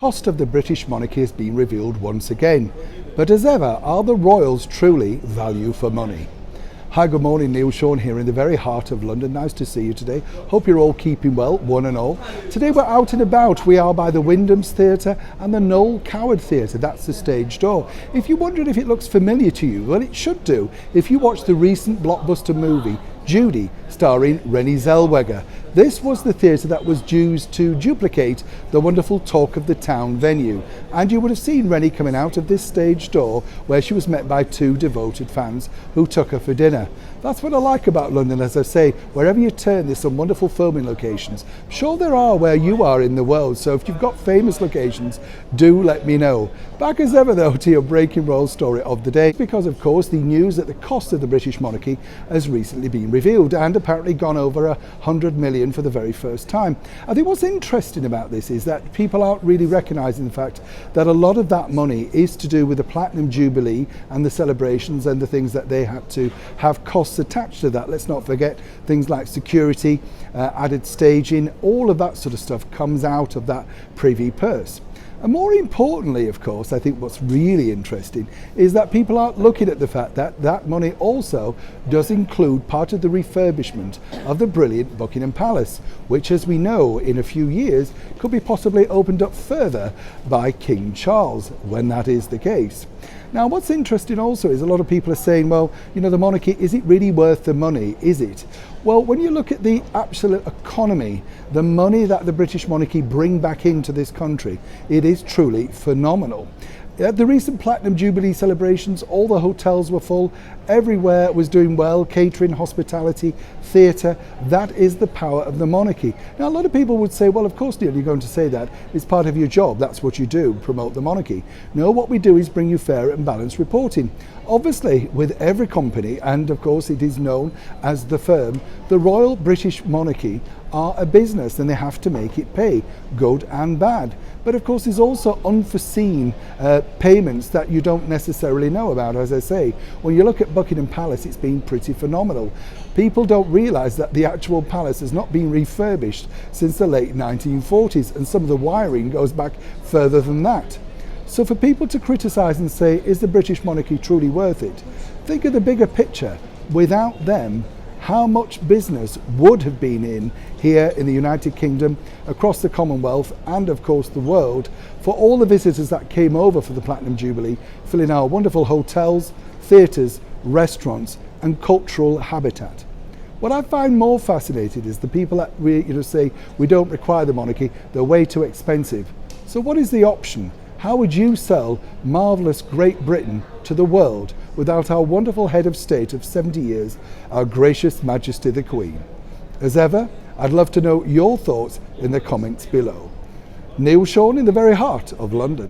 Cost of the British monarchy has been revealed once again, but as ever, are the royals truly value for money? Hi, good morning, Neil Sean here in the very heart of London. Nice to see you today. Hope you're all keeping well, one and all. Today we're out and about. We are by the Wyndham's Theatre and the Noel Coward Theatre. That's the stage door. If you're wondering if it looks familiar to you, well, it should do if you watch the recent blockbuster movie Judy, starring Renée Zellweger. This was the theatre that was used to duplicate the wonderful Talk of the Town venue, and you would have seen Renée coming out of this stage door where she was met by two devoted fans who took her for dinner. That's what I like about London. As I say, wherever you turn, there's some wonderful filming locations. I'm sure there are where you are in the world, so if you've got famous locations, do let me know. Back as ever though to your breaking royal story of the day, because of course the news that the cost of the British monarchy has recently been revealed and apparently gone over 100 million for the very first time. I think what's interesting about this is that people aren't really recognising the fact that a lot of that money is to do with the Platinum Jubilee and the celebrations and the things that they had to have costs attached to that. Let's not forget things like security, added staging, all of that sort of stuff comes out of that privy purse. And more importantly, of course, I think what's really interesting is that people aren't looking at the fact that that money also does include part of the refurbishment of the brilliant Buckingham Palace, which, as we know, in a few years could be possibly opened up further by King Charles, when that is the case. Now, what's interesting also is a lot of people are saying, well, you know, the monarchy, is it really worth the money? Is it? Well, when you look at the absolute economy, the money that the British monarchy bring back into this country, it is truly phenomenal. At the recent Platinum Jubilee celebrations, all the hotels were full, everywhere was doing well, catering, hospitality, theatre. That is the power of the monarchy. Now, a lot of people would say, well, of course, Neil, you're going to say that. It's part of your job. That's what you do, promote the monarchy. No, what we do is bring you fair and balanced reporting. Obviously, with every company, and of course it is known as the firm, the Royal British Monarchy are a business and they have to make it pay, good and bad. But of course there's also unforeseen payments that you don't necessarily know about. As I say, when you look at Buckingham Palace, it's been pretty phenomenal. People don't realise that the actual palace has not been refurbished since the late 1940s, and some of the wiring goes back further than that. So for people to criticise and say, is the British monarchy truly worth it? Think of the bigger picture. Without them, how much business would have been in here in the United Kingdom, across the Commonwealth and of course the world, for all the visitors that came over for the Platinum Jubilee, filling our wonderful hotels, theatres, restaurants and cultural habitat. What I find more fascinating is the people that say we don't require the monarchy, they're way too expensive. So what is the option? How would you sell marvellous Great Britain to the world without our wonderful head of state of 70 years, our gracious Majesty the Queen? As ever, I'd love to know your thoughts in the comments below. Neil Sean in the very heart of London.